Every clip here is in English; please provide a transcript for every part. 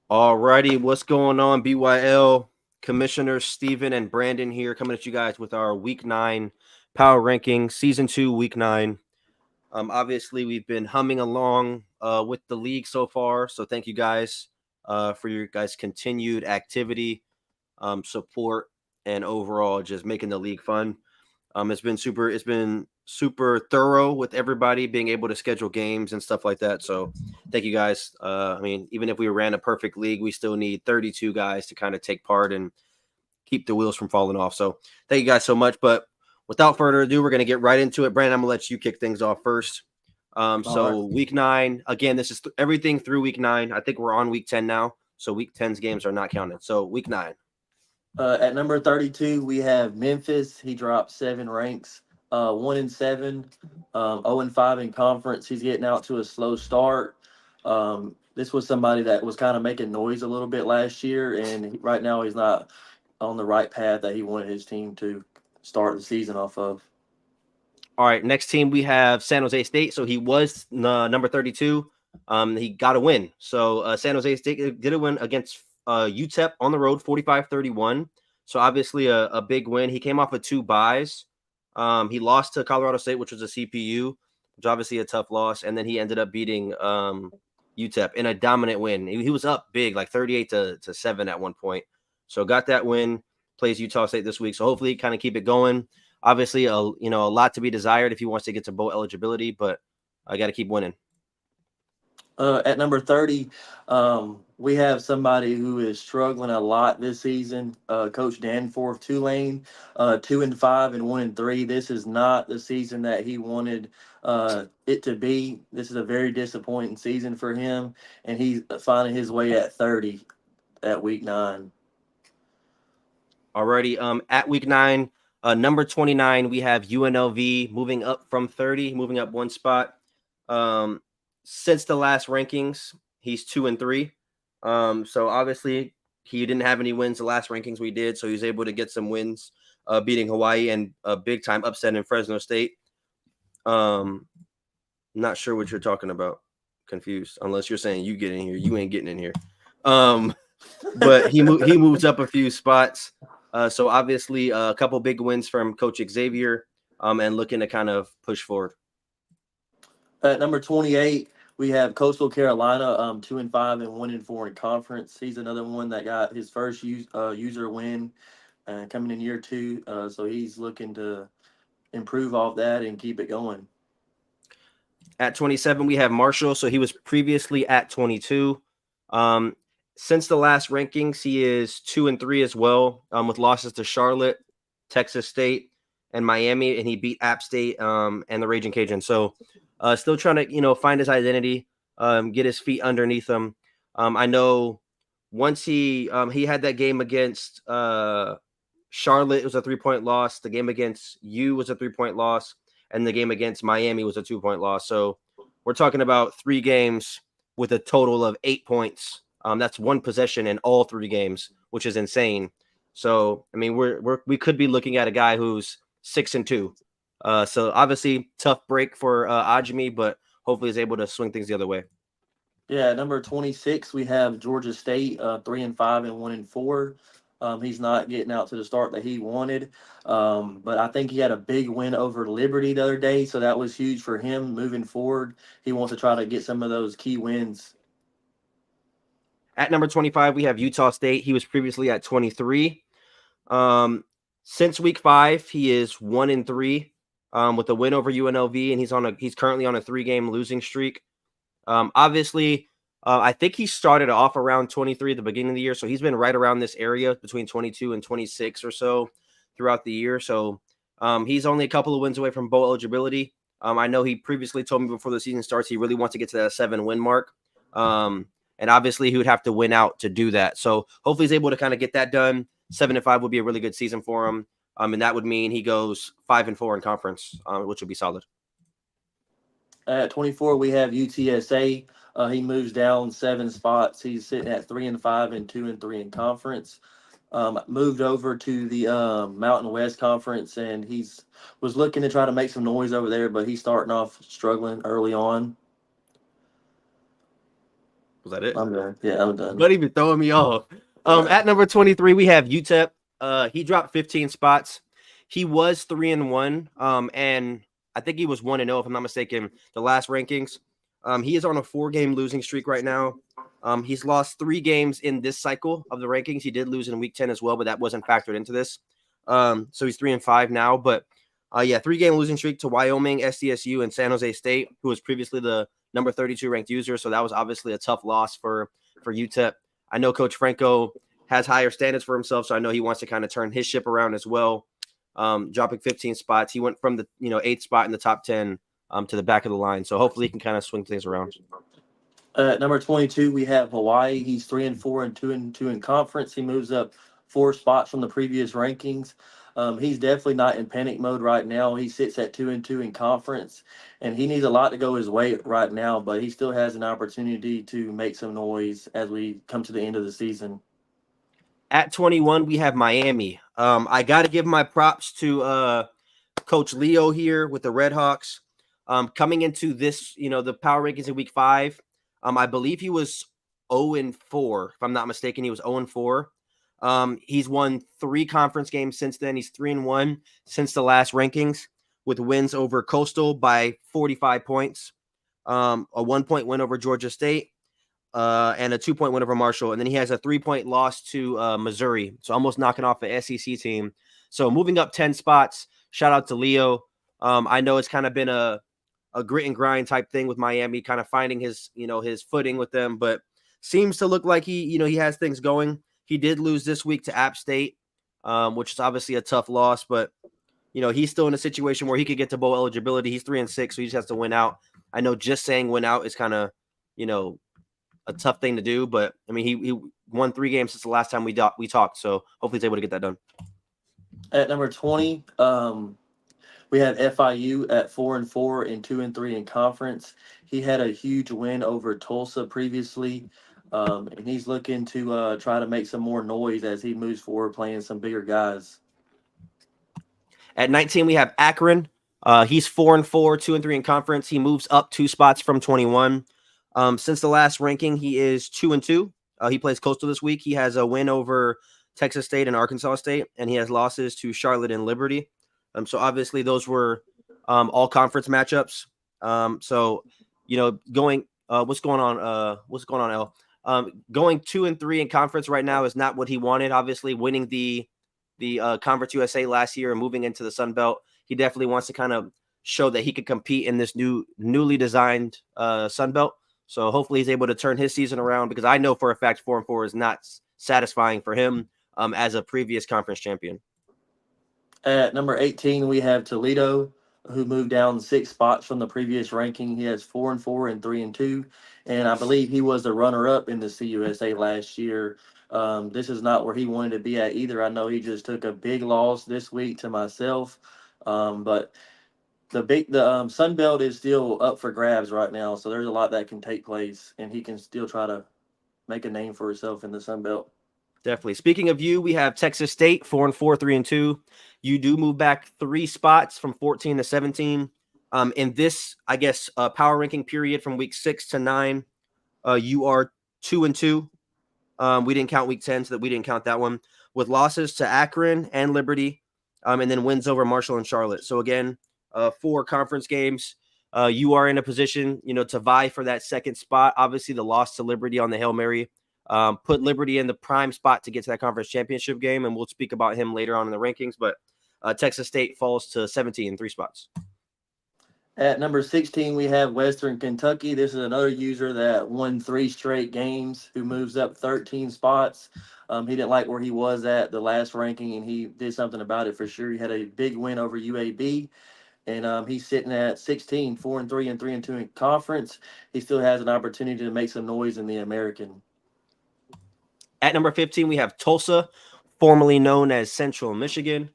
Alrighty, what's going on? BYL Commissioners Steven and Brandon here coming at you guys with our Week 9 Power Ranking, Season 2, Week 9. Obviously, we've been humming along with the league so far, so thank you guys for your guys' continued activity, support, and overall just making the league fun. It's been super thorough with everybody being able to schedule games and stuff like that. So thank you guys. Even if we ran a perfect league, we still need 32 guys to kind of take part and keep the wheels from falling off. So thank you guys so much. But without further ado, we're going to get right into it. Brandon, I'm going to let you kick things off first. All right. Week 9, again, this is everything through week 9. I think we're on week 10 now. So week 10's games are not counted. So week 9. At number 32, we have Memphis. He dropped 7 ranks, 1-7, 0-5 in conference. He's getting out to a slow start. This was somebody that was kind of making noise a little bit last year, and right now he's not on the right path that he wanted his team to start the season off of. All right, next team we have San Jose State. So he was number 32. He got a win. So San Jose State did a win against UTEP on the road, 45-31. So obviously a big win. He came off of 2 byes. He lost to Colorado State, which was a CPU, which obviously a tough loss. And then he ended up beating UTEP in a dominant win. He was up big, like 38-7 at one point. So got that win. Plays Utah State this week. So hopefully kind of keep it going. Obviously, a lot to be desired if he wants to get to bowl eligibility, but I got to keep winning. At number 30, we have somebody who is struggling a lot this season. Coach Danforth, Tulane, 2-5 and 1-3. This is not the season that he wanted it to be. This is a very disappointing season for him, and he's finding his way at 30 at week 9. Already, at week 9, number 29, we have UNLV moving up from 30, moving up one spot. Since the last rankings, he's 2-3. So obviously he didn't have any wins the last rankings we did, so he was able to get some wins, beating Hawaii and a big time upset in Fresno State. Not sure what you're talking about. Confused. Unless you're saying you get in here, you ain't getting in here. Um, but he moves up a few spots. So obviously a couple big wins from Coach Xavier, and looking to kind of push forward. At number 28, we have Coastal Carolina, 2-5 and 1-4 in conference. He's another one that got his first user win coming in year 2. So he's looking to improve off that and keep it going. At 27, we have Marshall. So he was previously at 22. Since the last rankings, he is 2-3 as well, with losses to Charlotte, Texas State, and Miami, and he beat App State and the Raging Cajun. So still trying to find his identity, get his feet underneath him. I know once he had that game against Charlotte, it was a 3-point loss. The game against U was a 3-point loss, and the game against Miami was a 2-point loss. So we're talking about 3 games with a total of 8 points. That's one possession in all 3 games, which is insane. So I mean, we could be looking at a guy who's 6-2. So obviously tough break for Ajimi, but hopefully he's able to swing things the other way. Yeah, number 26, we have Georgia State, 3-5 and 1-4. He's not getting out to the start that he wanted, but I think he had a big win over Liberty the other day, so that was huge for him moving forward. He wants to try to get some of those key wins. At number 25, we have Utah State. He was previously at 23. Since week 5, he is 1-3 with a win over UNLV, and he's currently on a 3-game losing streak. Obviously, I think he started off around 23 at the beginning of the year, so he's been right around this area between 22 and 26 or so throughout the year. So he's only a couple of wins away from bowl eligibility. I know he previously told me before the season starts he really wants to get to that 7-win mark. And obviously he would have to win out to do that. So hopefully he's able to kind of get that done. 7-5 would be a really good season for him. And that would mean he goes 5-4 in conference, which would be solid. At 24, we have UTSA. He moves down 7 spots. He's sitting at 3-5 and 2-3 in conference. Moved over to the Mountain West Conference, and was looking to try to make some noise over there, but he's starting off struggling early on. Was that it? I'm done. Yeah, I'm done. Not even throwing me off. At number 23, we have UTEP. He dropped 15 spots. He was 3-1. And I think he was 1-0, if I'm not mistaken, the last rankings. He is on a 4-game losing streak right now. He's lost 3 games in this cycle of the rankings. He did lose in week 10 as well, but that wasn't factored into this. So he's 3-5 now. But 3-game losing streak to Wyoming, SDSU, and San Jose State, who was previously the number 32 ranked user. So that was obviously a tough loss for UTEP. I know Coach Franco has higher standards for himself, so I know he wants to kind of turn his ship around as well. Dropping 15 spots, he went from the 8th spot in the top 10 to the back of the line. So hopefully he can kind of swing things around. At number 22, we have Hawaii. He's 3-4 and 2-2 in conference. He moves up 4 spots from the previous rankings. He's definitely not in panic mode right now. He sits at 2-2 in conference, and he needs a lot to go his way right now, but he still has an opportunity to make some noise as we come to the end of the season. At 21, we have Miami. I got to give my props to Coach Leo here with the Red Hawks. Coming into this, the power rankings in week 5, I believe he was 0-4. If I'm not mistaken, he was 0-4. He's won 3 conference games since then. He's 3-1 since the last rankings, with wins over Coastal by 45 points, a 1-point win over Georgia State, and a 2-point win over Marshall. And then he has a 3-point loss to Missouri. So almost knocking off the SEC team. So moving up 10 spots. Shout out to Leo. I know it's kind of been a grit and grind type thing with Miami, kind of finding his footing with them, but seems to look like he has things going. He did lose this week to App State, which is obviously a tough loss, but he's still in a situation where he could get to bowl eligibility. He's 3-6, so he just has to win out. I know just saying win out is kind of, a tough thing to do, but I mean, he won 3 games since the last time we talked, so hopefully he's able to get that done. At number 20, we have FIU at 4-4 and 2-3 in conference. He had a huge win over Tulsa previously, and he's looking to try to make some more noise as he moves forward, playing some bigger guys. At 19, we have Akron. He's 4-4, 2-3 in conference. He moves up 2 spots from 21. Since the last ranking, he is 2-2. He plays Coastal this week. He has a win over Texas State and Arkansas State, and he has losses to Charlotte and Liberty. So obviously those were all conference matchups. So going what's going on, L? Going 2-3 in conference right now is not what he wanted. Obviously, winning the Conference USA last year and moving into the Sun Belt, he definitely wants to kind of show that he could compete in this newly designed Sun Belt. So hopefully he's able to turn his season around, because I know for a fact 4-4 is not satisfying for him as a previous conference champion. At number 18, we have Toledo, who moved down 6 spots from the previous ranking. He has 4-4 and 3-2, and I believe he was the runner-up in the CUSA last year. This is not where he wanted to be at either. I know he just took a big loss this week to myself, but the Sun Belt is still up for grabs right now, so there's a lot that can take place, and he can still try to make a name for himself in the Sun Belt. Definitely. Speaking of you, we have Texas State 4-4, 3-2. You do move back 3 spots from 14 to 17. In this, I guess, power ranking period from week 6 to 9, you are 2-2. We didn't count week 10, so that we didn't count that one, with losses to Akron and Liberty, and then wins over Marshall and Charlotte. So again, 4 conference games. You are in a position, to vie for that second spot. Obviously, the loss to Liberty on the Hail Mary put Liberty in the prime spot to get to that conference championship game, and we'll speak about him later on in the rankings. But Texas State falls to 17 in 3 spots. At number 16, we have Western Kentucky. This is another user that won 3 straight games, who moves up 13 spots. He didn't like where he was at the last ranking, and he did something about it for sure. He had a big win over UAB, and he's sitting at 16, 4-3 and 3-2 in conference. He still has an opportunity to make some noise in the American. At number 15, we have Tulsa, formerly known as Central Michigan.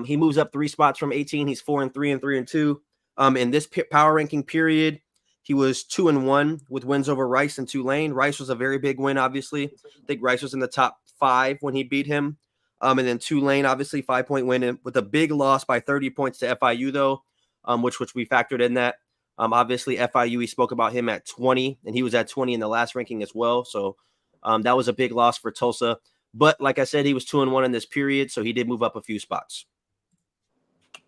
He moves up 3 spots from 18. He's 4-3 and 3-2. In this power ranking period, he was 2-1 with wins over Rice and Tulane. Rice was a very big win, obviously. I think Rice was in the top 5 when he beat him. And then Tulane, obviously, 5-point win with a big loss by 30 points to FIU, though, which we factored in that. Obviously, FIU, we spoke about him at 20, and he was at 20 in the last ranking as well. So that was a big loss for Tulsa. But like I said, he was 2-1 in this period, so he did move up a few spots.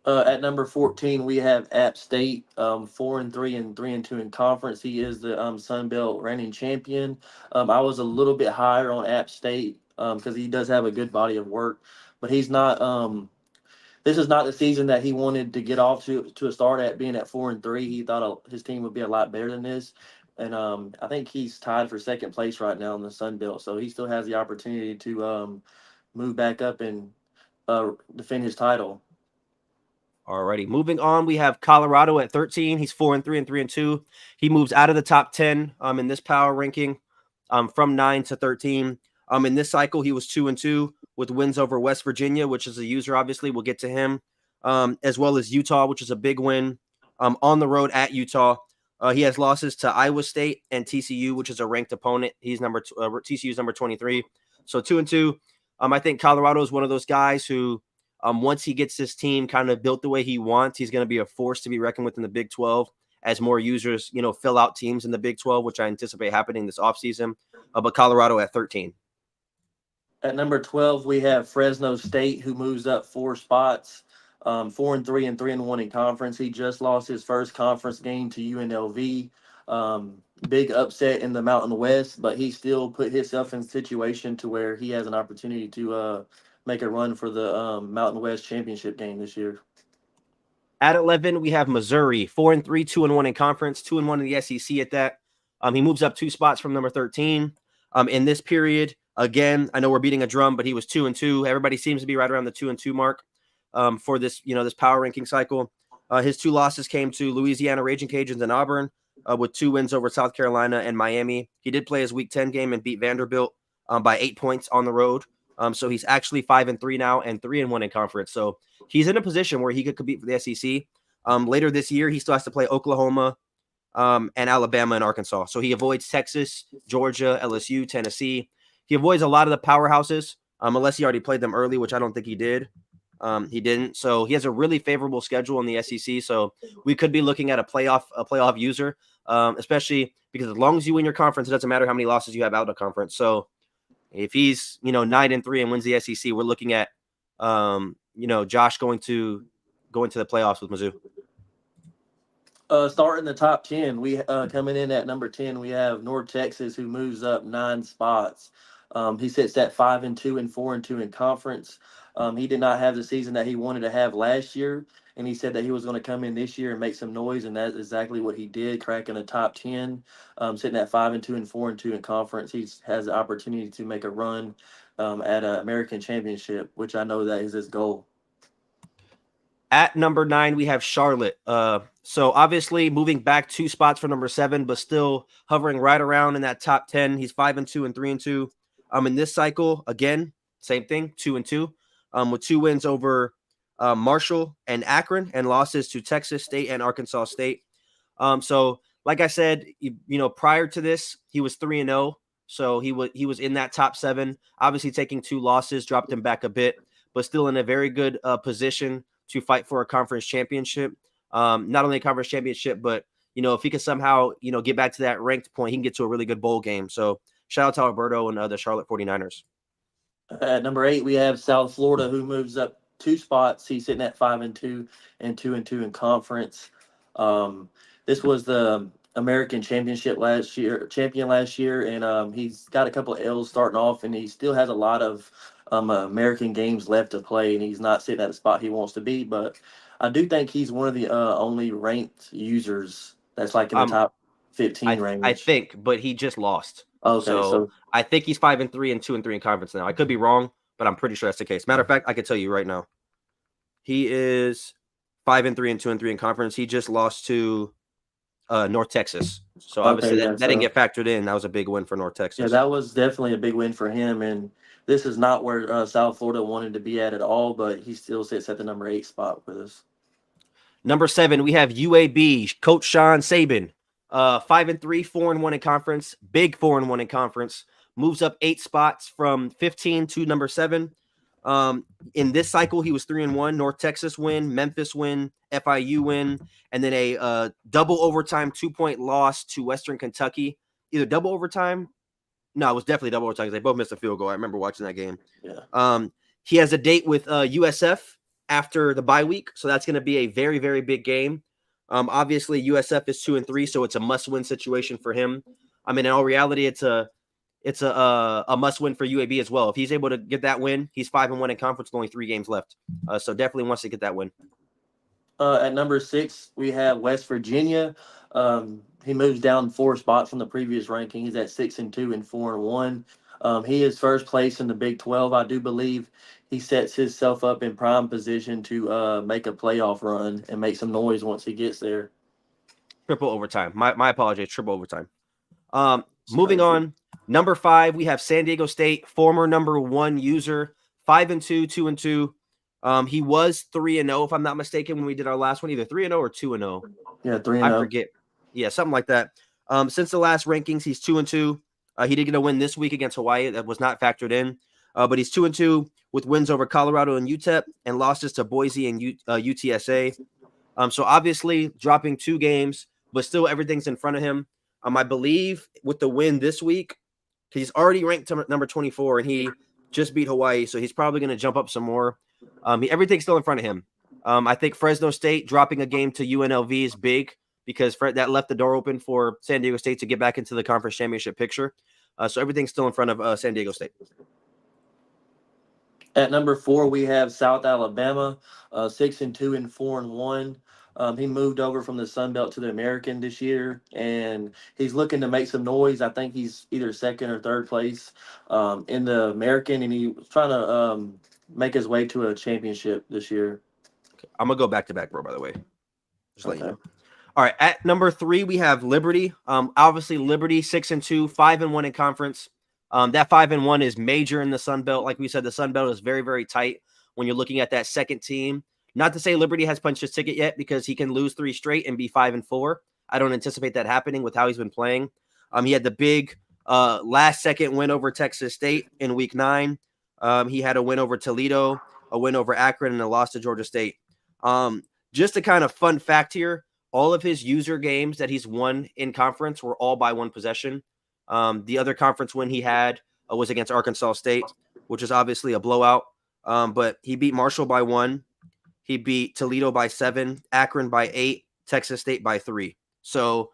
At number 14, we have App State, 4-3 and 3-2 in conference. He is the Sun Belt reigning champion. I was a little bit higher on App State because he does have a good body of work, but he's not. This is not the season that he wanted to get off to a start at. Being at 4-3, he thought his team would be a lot better than this, and I think he's tied for second place right now in the Sun Belt. So he still has the opportunity to move back up and defend his title. Alrighty, moving on, we have Colorado at 13. He's 4-3 and 3-2. He moves out of the top 10 in this power ranking from 9 to 13. In this cycle, he was 2-2 with wins over West Virginia, which is a user. Obviously, we'll get to him, as well as Utah, which is a big win on the road at Utah. He has losses to Iowa State and TCU, which is a ranked opponent. He's TCU's number 23. So 2-2. I think Colorado is one of those guys who, once he gets this team kind of built the way he wants, he's going to be a force to be reckoned with in the Big 12 as more users, fill out teams in the Big 12, which I anticipate happening this offseason. But Colorado at 13. At number 12, we have Fresno State, who moves up 4 spots, 4-3 and 3-1 in conference. He just lost his first conference game to UNLV. Big upset in the Mountain West, but he still put himself in a situation to where he has an opportunity to make a run for the Mountain West championship game this year. At 11, we have Missouri, 4-3, 2-1 in conference, 2-1 in the SEC at that. He moves up 2 spots from number 13. In this period, again, I know we're beating a drum, but he was 2-2. Everybody seems to be right around the 2-2 mark for this, this power ranking cycle. His 2 losses came to Louisiana Raging Cajuns and Auburn, with 2 wins over South Carolina and Miami. He did play his Week 10 game and beat Vanderbilt by 8 points on the road. So he's actually 5-3 now and 3-1 in conference. So he's in a position where he could compete for the SEC. Later this year, he still has to play Oklahoma and Alabama and Arkansas. So he avoids Texas, Georgia, LSU, Tennessee. He avoids a lot of the powerhouses, unless he already played them early, which I don't think he did. He didn't. So he has a really favorable schedule in the SEC. So we could be looking at a playoff user, especially because as long as you win your conference, it doesn't matter how many losses you have out of conference. So if he's 9-3 and wins the SEC, we're looking at Josh going to the playoffs with Mizzou. Starting the top 10, we coming in at number 10, we have North Texas, who moves up 9 spots. He sits at 5-2 and 4-2 in conference. He did not have the season that he wanted to have last year, and he said that he was going to come in this year and make some noise, and that's exactly what he did, cracking the top 10, sitting at 5-2 and 4-2 in conference. He has the opportunity to make a run at an American championship, which I know that is his goal. At number 9, we have Charlotte. So obviously moving back 2 spots for number 7, but still hovering right around in that top 10. He's 5-2 and 3-2. In this cycle, again, same thing, 2-2, with 2 wins over Marshall and Akron, and losses to Texas State and Arkansas State. So like I said, prior to this, he was 3-0. So he was in that top 7. Obviously taking 2 losses dropped him back a bit, but still in a very good position to fight for a conference championship. Not only a conference championship, but if he could somehow get back to that ranked point, he can get to a really good bowl game. So shout out to Alberto and the Charlotte 49ers. At number 8, we have South Florida, who moves up 2 spots. He's sitting at 5-2 and 2-2 in conference. This was the American champion last year, and he's got a couple of L's starting off, and he still has a lot of American games left to play, and he's not sitting at the spot he wants to be. But I do think he's one of the only ranked users that's like in the top 15 range. I think, but he just lost. Okay, so I think he's 5-3 and 2-3 in conference now. I could be wrong, but I'm pretty sure that's the case. Matter of fact, I can tell you right now, he is 5-3 and 2-3 in conference. He just lost to North Texas. So obviously that didn't get factored in. That was a big win for North Texas. Yeah, that was definitely a big win for him. And this is not where South Florida wanted to be at all, but he still sits at the number 8 spot with us. Number 7, we have UAB, Coach Sean Saban. 5-3, 4-1 in conference. Big 4-1 in conference. Moves up 8 spots from 15 to number 7. In this cycle, he was 3-1. North Texas win, Memphis win, FIU win, and then a double overtime 2-point loss to Western Kentucky. Either double overtime. No, it was definitely double overtime because they both missed a field goal. I remember watching that game. Yeah. He has a date with USF after the bye week, so that's going to be a very, very big game. Obviously, USF is 2-3, so it's a must-win situation for him. I mean, in all reality, it's a must-win for UAB as well. If he's able to get that win, he's 5-1 in conference with only 3 games left. So definitely wants to get that win. At number 6, we have West Virginia. He moves down 4 spots from the previous ranking. He's at 6-2 and 4-1. He is first place in the Big 12, I do believe. He sets himself up in prime position to make a playoff run and make some noise once he gets there. Triple overtime. My apologies. Triple overtime. Moving on. Number 5, we have San Diego State, former number 1 user, 5-2, 2-2. He was 3-0, if I'm not mistaken, when we did our last one, either 3-0 or 2-0. Yeah, 3-0. I forget. Yeah, something like that. Since the last rankings, he's 2-2. He did get a win this week against Hawaii that was not factored in, but he's 2-2 with wins over Colorado and UTEP and losses to Boise and UTSA. So obviously dropping 2 games, but still everything's in front of him. I believe with the win this week, he's already ranked number 24, and he just beat Hawaii, so he's probably going to jump up some more. Everything's still in front of him. I think Fresno State dropping a game to UNLV is big because that left the door open for San Diego State to get back into the conference championship picture. So everything's still in front of San Diego State. At number 4, we have South Alabama, 6-2 and 4-1. He moved over from the Sun Belt to the American this year, and he's looking to make some noise. I think he's either second or third place in the American, and he's trying to make his way to a championship this year. Okay. I'm going to go back-to-back, bro, by the way. Just let you know. All right, at number 3, we have Liberty. Obviously, Liberty, 6-2, 5-1 in conference. That 5-1 is major in the Sun Belt. Like we said, the Sun Belt is very, very tight when you're looking at that second team. Not to say Liberty has punched his ticket yet because he can lose 3 straight and be 5-4. I don't anticipate that happening with how he's been playing. He had the big last-second win over Texas State in Week 9. He had a win over Toledo, a win over Akron, and a loss to Georgia State. Just a kind of fun fact here, all of his user games that he's won in conference were all by 1 possession. The other conference win he had was against Arkansas State, which is obviously a blowout. But he beat Marshall by 1. He beat Toledo by 7, Akron by 8, Texas State by 3. So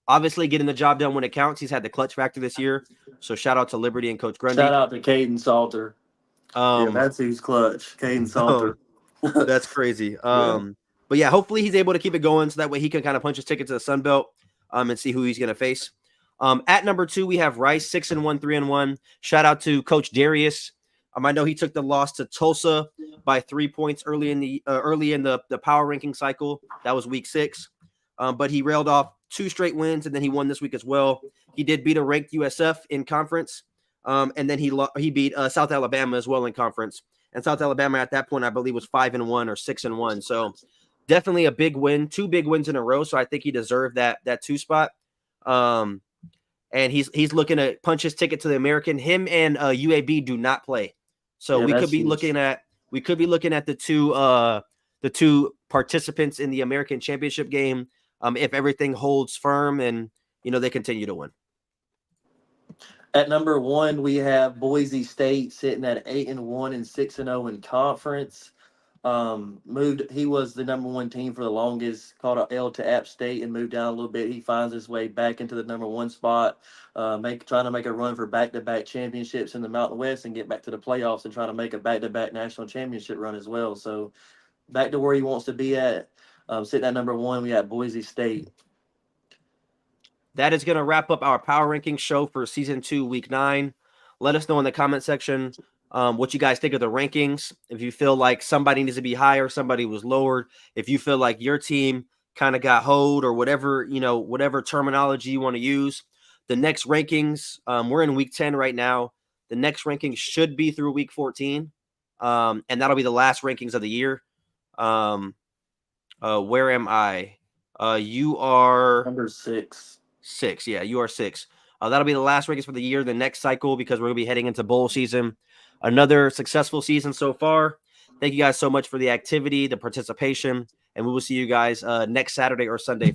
obviously getting the job done when it counts. He's had the clutch factor this year. So shout out to Liberty and Coach Grundy. Shout out to Caden Salter. Yeah, that's who's clutch. Caden Salter. That's crazy. But yeah, hopefully he's able to keep it going so that way he can kind of punch his ticket to the Sun Belt and see who he's going to face. At number 2, we have Rice, 6-1, 3-1. Shout out to Coach Darius. I know he took the loss to Tulsa by 3 points early in the power ranking cycle. That was week 6. But he railed off 2 straight wins, and then he won this week as well. He did beat a ranked USF in conference, and then he beat South Alabama as well in conference. And South Alabama at that point, I believe, was 5-1 or 6-1. So definitely a big win, 2 big wins in a row. So I think he deserved that 2 spot. And he's looking to punch his ticket to the American. Him and UAB do not play, so we could be looking at the two participants in the American Championship game if everything holds firm and they continue to win. At number 1, we have Boise State sitting at 8-1 and 6-0 in conference. He was the number 1 team for the longest, caught an L to App State and moved down a little bit. He finds his way back into the number 1 spot, trying to make a run for back-to-back championships in the Mountain West and get back to the playoffs and try to make a back-to-back national championship run as well. So back to where he wants to be at. Sitting at number 1, we got Boise State. That is going to wrap up our power ranking show for season 2, week 9. Let us know in the comment section what you guys think of the rankings. If you feel like somebody needs to be higher, somebody was lowered. If you feel like your team kind of got hoed or whatever, whatever terminology you want to use. The next rankings, we're in week 10 right now. The next rankings should be through week 14. And that'll be the last rankings of the year. Where am I? You are number 6. 6. Yeah, you are 6. That'll be the last rankings for the year, the next cycle, because we're going to be heading into bowl season. Another successful season so far. Thank you guys so much for the activity, the participation, and we will see you guys next Saturday or Sunday for